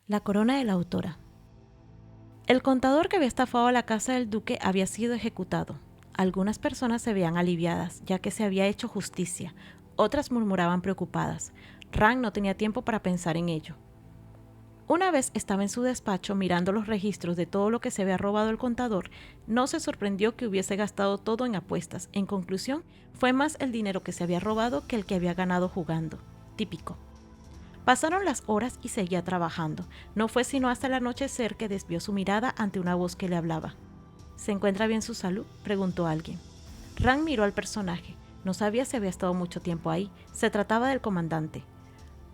La corona de la autora. El contador que había estafado a la casa del duque había sido ejecutado. Algunas personas se veían aliviadas, ya que se había hecho justicia. Otras murmuraban preocupadas. Ran no tenía tiempo para pensar en ello. Una vez estaba en su despacho mirando los registros de todo lo que se había robado el contador, no se sorprendió que hubiese gastado todo en apuestas. En conclusión, fue más el dinero que se había robado que el que había ganado jugando. Típico. Pasaron las horas y seguía trabajando. No fue sino hasta el anochecer que desvió su mirada ante una voz que le hablaba. ¿Se encuentra bien su salud?, preguntó alguien. Ran miró al personaje. No sabía si había estado mucho tiempo ahí. Se trataba del comandante.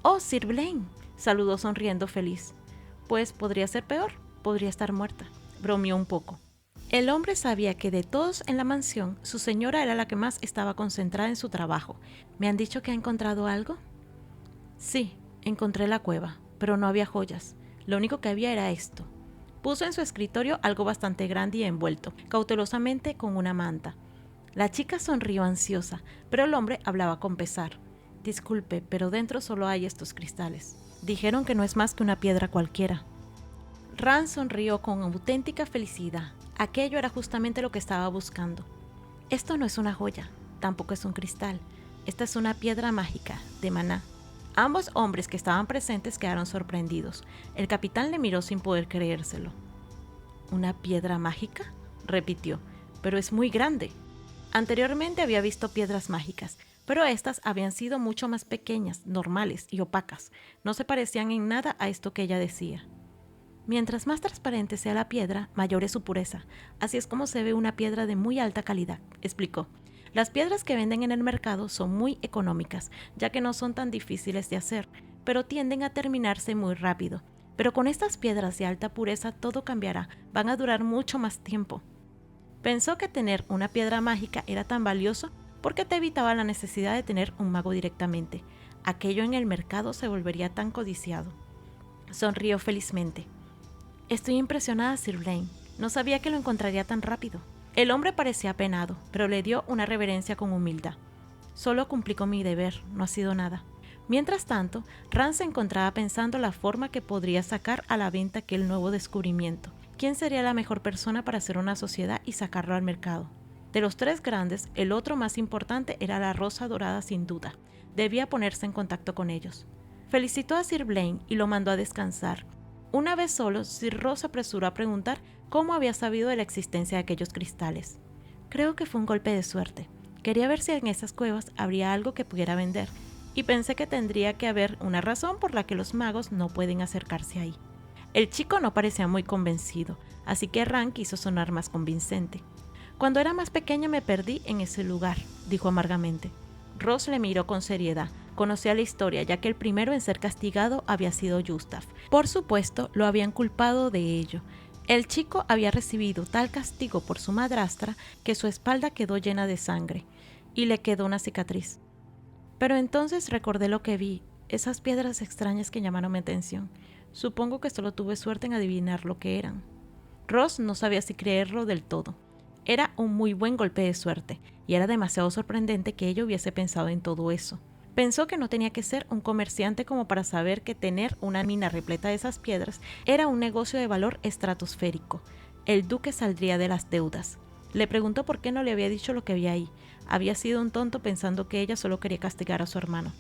«Oh, Sir Blaine», saludó sonriendo feliz. «Pues podría ser peor. Podría estar muerta». Bromeó un poco. El hombre sabía que de todos en la mansión, su señora era la que más estaba concentrada en su trabajo. «¿Me han dicho que ha encontrado algo?» «Sí, encontré la cueva, pero no había joyas. Lo único que había era esto». Puso en su escritorio algo bastante grande y envuelto, cautelosamente con una manta. La chica sonrió ansiosa, pero el hombre hablaba con pesar. «Disculpe, pero dentro solo hay estos cristales. Dijeron que no es más que una piedra cualquiera». Ran sonrió con auténtica felicidad. Aquello era justamente lo que estaba buscando. «Esto no es una joya, tampoco es un cristal. Esta es una piedra mágica, de maná». Ambos hombres que estaban presentes quedaron sorprendidos. El capitán le miró sin poder creérselo. «¿Una piedra mágica?», repitió. «Pero es muy grande». Anteriormente había visto piedras mágicas, pero estas habían sido mucho más pequeñas, normales y opacas. No se parecían en nada a esto que ella decía. «Mientras más transparente sea la piedra, mayor es su pureza. Así es como se ve una piedra de muy alta calidad», explicó. «Las piedras que venden en el mercado son muy económicas, ya que no son tan difíciles de hacer, pero tienden a terminarse muy rápido. Pero con estas piedras de alta pureza todo cambiará, van a durar mucho más tiempo». Pensó que tener una piedra mágica era tan valioso porque te evitaba la necesidad de tener un mago directamente. Aquello en el mercado se volvería tan codiciado. Sonrió felizmente. «Estoy impresionada, Sir Blaine. No sabía que lo encontraría tan rápido». El hombre parecía apenado, pero le dio una reverencia con humildad. «Solo cumplí con mi deber, no ha sido nada». Mientras tanto, Ran se encontraba pensando la forma que podría sacar a la venta aquel nuevo descubrimiento. ¿Quién sería la mejor persona para hacer una sociedad y sacarlo al mercado? De los tres grandes, el otro más importante era la Rosa Dorada sin duda. Debía ponerse en contacto con ellos. Felicitó a Sir Blaine y lo mandó a descansar. Una vez solo, Sir Ross se apresuró a preguntar cómo había sabido de la existencia de aquellos cristales. «Creo que fue un golpe de suerte. Quería ver si en esas cuevas habría algo que pudiera vender, y pensé que tendría que haber una razón por la que los magos no pueden acercarse ahí». El chico no parecía muy convencido, así que Ran quiso sonar más convincente. «Cuando era más pequeña me perdí en ese lugar», dijo amargamente. Ross le miró con seriedad. Conocía la historia, ya que el primero en ser castigado había sido Gustav. Por supuesto, lo habían culpado de ello. El chico había recibido tal castigo por su madrastra que su espalda quedó llena de sangre y le quedó una cicatriz. «Pero entonces recordé lo que vi, esas piedras extrañas que llamaron mi atención. Supongo que solo tuve suerte en adivinar lo que eran». Ross no sabía si creerlo del todo. Era un muy buen golpe de suerte, y era demasiado sorprendente que ella hubiese pensado en todo eso. Pensó que no tenía que ser un comerciante como para saber que tener una mina repleta de esas piedras era un negocio de valor estratosférico. El duque saldría de las deudas. Le preguntó por qué no le había dicho lo que había ahí. Había sido un tonto pensando que ella solo quería castigar a su hermano.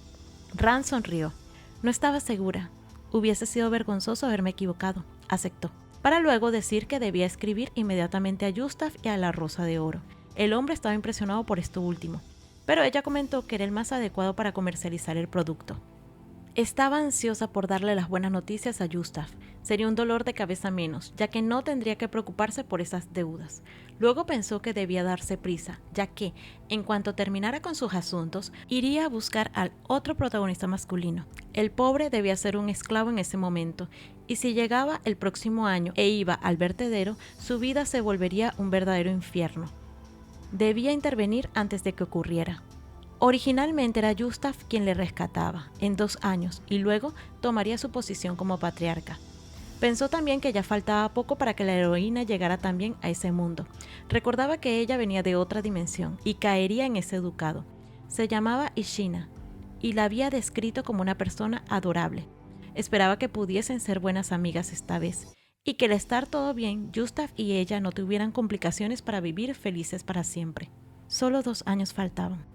Ran sonrió. «No estaba segura. Hubiese sido vergonzoso haberme equivocado», aceptó, para luego decir que debía escribir inmediatamente a Gustav y a la Rosa de Oro. El hombre estaba impresionado por esto último, pero ella comentó que era el más adecuado para comercializar el producto. Estaba ansiosa por darle las buenas noticias a Gustav. Sería un dolor de cabeza menos, ya que no tendría que preocuparse por esas deudas. Luego pensó que debía darse prisa, ya que, en cuanto terminara con sus asuntos, iría a buscar al otro protagonista masculino. El pobre debía ser un esclavo en ese momento, y si llegaba el próximo año e iba al vertedero, su vida se volvería un verdadero infierno. Debía intervenir antes de que ocurriera. Originalmente era Gustav quien le rescataba en 2 años y luego tomaría su posición como patriarca. Pensó también que ya faltaba poco para que la heroína llegara también a ese mundo. Recordaba que ella venía de otra dimensión y caería en ese ducado. Se llamaba Ishina y la había descrito como una persona adorable. Esperaba que pudiesen ser buenas amigas esta vez, y que al estar todo bien, Gustave y ella no tuvieran complicaciones para vivir felices para siempre. Solo 2 años faltaban.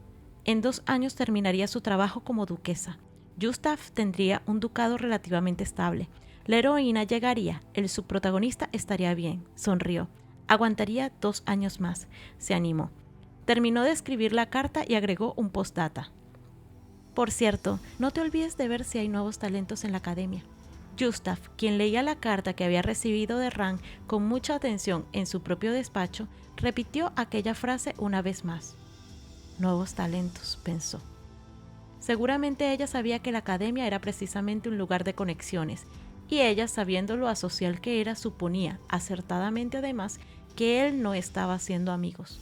En 2 años terminaría su trabajo como duquesa. Gustave tendría un ducado relativamente estable. La heroína llegaría, el subprotagonista estaría bien, sonrió. Aguantaría 2 años más, se animó. Terminó de escribir la carta y agregó un postdata. Por cierto, no te olvides de ver si hay nuevos talentos en la academia. Gustave, quien leía la carta que había recibido de Ran con mucha atención en su propio despacho, repitió aquella frase una vez más. Nuevos talentos, pensó. Seguramente ella sabía que la academia era precisamente un lugar de conexiones, y ella, sabiendo lo asocial que era, suponía, acertadamente además, que él no estaba haciendo amigos,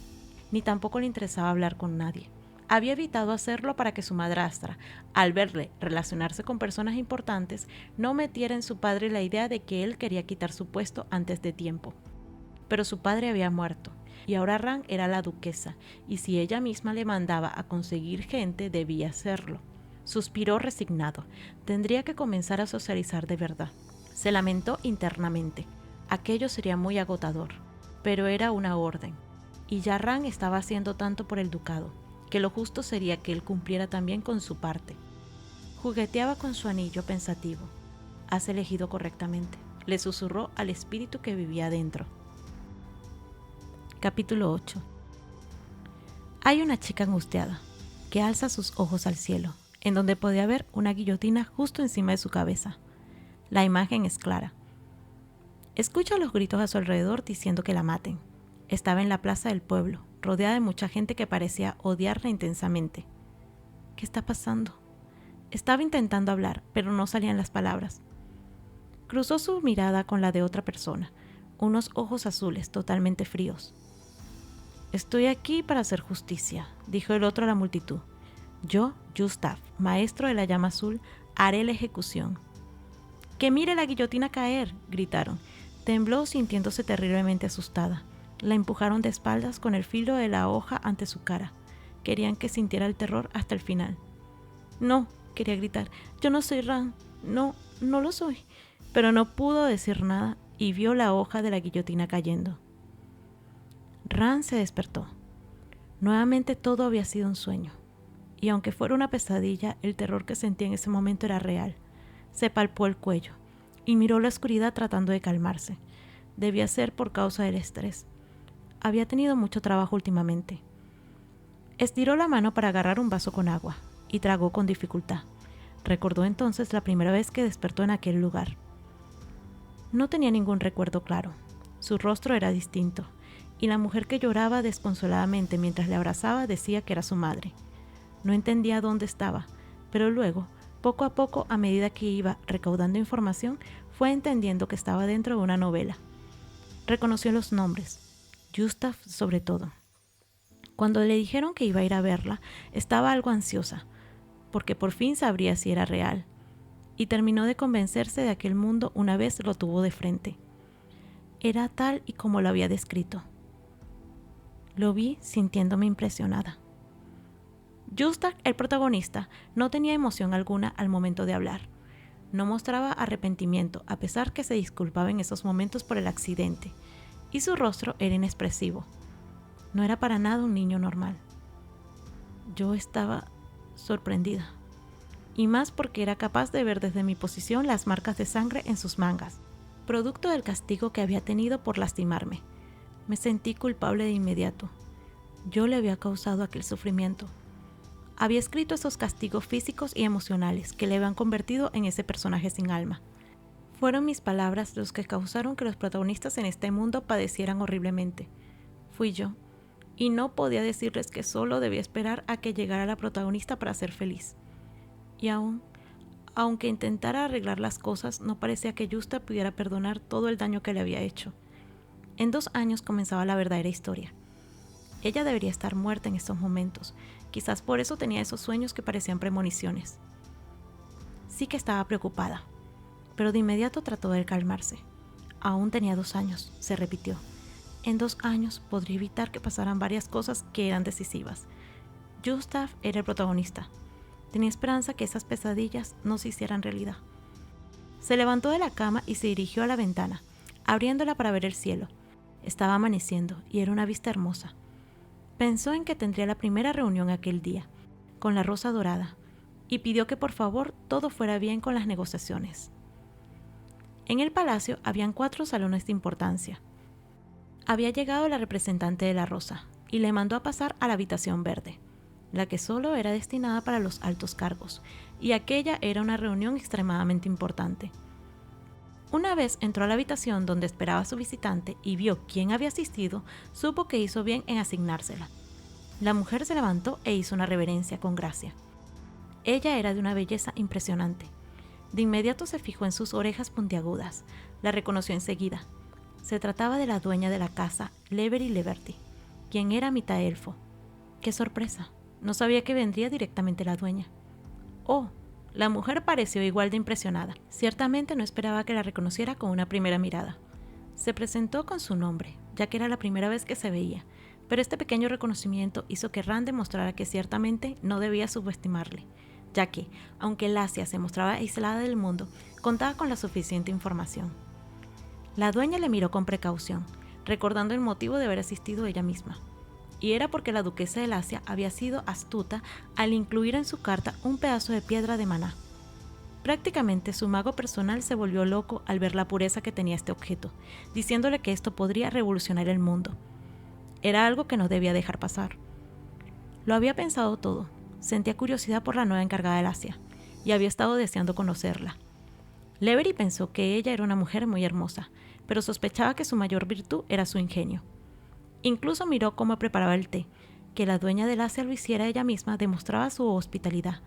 ni tampoco le interesaba hablar con nadie. Había evitado hacerlo para que su madrastra, al verle relacionarse con personas importantes, no metiera en su padre la idea de que él quería quitar su puesto antes de tiempo. Pero su padre había muerto, y ahora Ran era la duquesa, y si ella misma le mandaba a conseguir gente, debía hacerlo. Suspiró resignado. Tendría que comenzar a socializar de verdad. Se lamentó internamente. Aquello sería muy agotador, pero era una orden. Y ya Ran estaba haciendo tanto por el ducado, que lo justo sería que él cumpliera también con su parte. Jugueteaba con su anillo pensativo. Has elegido correctamente, le susurró al espíritu que vivía dentro. Capítulo 8. Hay una chica angustiada, que alza sus ojos al cielo, en donde podía ver una guillotina justo encima de su cabeza. La imagen es clara. Escucha los gritos a su alrededor diciendo que la maten. Estaba en la plaza del pueblo, rodeada de mucha gente que parecía odiarla intensamente. ¿Qué está pasando? Estaba intentando hablar, pero no salían las palabras. Cruzó su mirada con la de otra persona, unos ojos azules totalmente fríos. Estoy aquí para hacer justicia, dijo el otro a la multitud. Yo, Gustave, maestro de la llama azul, haré la ejecución. ¡Que mire la guillotina caer!, gritaron. Tembló sintiéndose terriblemente asustada. La empujaron de espaldas con el filo de la hoja ante su cara. Querían que sintiera el terror hasta el final. No, quería gritar, yo no soy Ran, no lo soy. Pero no pudo decir nada y vio la hoja de la guillotina cayendo. Ran se despertó. Nuevamente todo había sido un sueño. Y aunque fuera una pesadilla, el terror que sentía en ese momento era real. Se palpó el cuello y miró la oscuridad tratando de calmarse. Debía ser por causa del estrés. Había tenido mucho trabajo últimamente. Estiró la mano para agarrar un vaso con agua y tragó con dificultad. Recordó entonces la primera vez que despertó en aquel lugar. No tenía ningún recuerdo claro. Su rostro era distinto, y la mujer que lloraba desconsoladamente mientras le abrazaba decía que era su madre. No entendía dónde estaba, pero luego, poco a poco, a medida que iba recaudando información, fue entendiendo que estaba dentro de una novela. Reconoció los nombres, Gustave sobre todo. Cuando le dijeron que iba a ir a verla, estaba algo ansiosa, porque por fin sabría si era real, y terminó de convencerse de aquel mundo una vez lo tuvo de frente. Era tal y como lo había descrito. Lo vi sintiéndome impresionada. Gustave, el protagonista, no tenía emoción alguna al momento de hablar. No mostraba arrepentimiento, a pesar que se disculpaba en esos momentos por el accidente, y su rostro era inexpresivo. No era para nada un niño normal. Yo estaba sorprendida, y más porque era capaz de ver desde mi posición las marcas de sangre en sus mangas, producto del castigo que había tenido por lastimarme. Me sentí culpable de inmediato. Yo le había causado aquel sufrimiento. Había escrito esos castigos físicos y emocionales que le habían convertido en ese personaje sin alma. Fueron mis palabras los que causaron que los protagonistas en este mundo padecieran horriblemente. Fui yo, y no podía decirles que solo debía esperar a que llegara la protagonista para ser feliz. Y aunque intentara arreglar las cosas, no parecía que Gustave pudiera perdonar todo el daño que le había hecho. En 2 años comenzaba la verdadera historia. Ella debería estar muerta en estos momentos. Quizás por eso tenía esos sueños que parecían premoniciones. Sí que estaba preocupada, pero de inmediato trató de calmarse. Aún tenía 2 años, se repitió. En 2 años podría evitar que pasaran varias cosas que eran decisivas. Gustave era el protagonista. Tenía esperanza que esas pesadillas no se hicieran realidad. Se levantó de la cama y se dirigió a la ventana, abriéndola para ver el cielo. Estaba amaneciendo y era una vista hermosa. Pensó en que tendría la primera reunión aquel día, con la rosa dorada, y pidió que por favor todo fuera bien con las negociaciones. En el palacio habían 4 salones de importancia. Había llegado la representante de la rosa y le mandó a pasar a la habitación verde, la que solo era destinada para los altos cargos, y aquella era una reunión extremadamente importante. Una vez entró a la habitación donde esperaba a su visitante y vio quién había asistido, supo que hizo bien en asignársela. La mujer se levantó e hizo una reverencia con gracia. Ella era de una belleza impresionante. De inmediato se fijó en sus orejas puntiagudas. La reconoció enseguida. Se trataba de la dueña de la casa, Levery Leverty, quien era mitad elfo. ¡Qué sorpresa! No sabía que vendría directamente la dueña. ¡Oh! La mujer pareció igual de impresionada. Ciertamente no esperaba que la reconociera con una primera mirada. Se presentó con su nombre, ya que era la primera vez que se veía, pero este pequeño reconocimiento hizo que Rand demostrara que ciertamente no debía subestimarle, ya que, aunque Lacia se mostraba aislada del mundo, contaba con la suficiente información. La dueña le miró con precaución, recordando el motivo de haber asistido ella misma. Y era porque la duquesa de Lacia había sido astuta al incluir en su carta un pedazo de piedra de maná. Prácticamente su mago personal se volvió loco al ver la pureza que tenía este objeto, diciéndole que esto podría revolucionar el mundo. Era algo que no debía dejar pasar. Lo había pensado todo, sentía curiosidad por la nueva encargada de Lacia, y había estado deseando conocerla. Levery pensó que ella era una mujer muy hermosa, pero sospechaba que su mayor virtud era su ingenio. Incluso miró cómo preparaba el té. Que la dueña de Lacia lo hiciera ella misma demostraba su hospitalidad.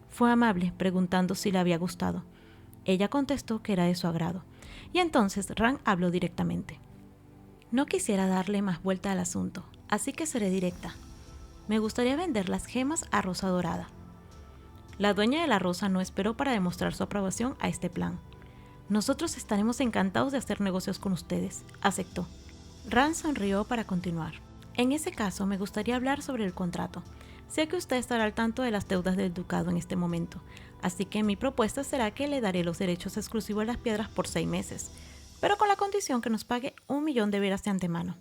Fue amable, preguntando si le había gustado. Ella contestó que era de su agrado, y entonces Rand habló directamente. No quisiera darle más vuelta al asunto, así que seré directa. Me gustaría vender las gemas a Rosa Dorada. La dueña de la rosa no esperó para demostrar su aprobación a este plan. Nosotros estaremos encantados de hacer negocios con ustedes, aceptó. Rand sonrió para continuar. En ese caso, me gustaría hablar sobre el contrato. Sé que usted estará al tanto de las deudas del ducado en este momento, así que mi propuesta será que le daré los derechos exclusivos a las piedras por 6 meses, pero con la condición que nos pague 1 millón de veras de antemano.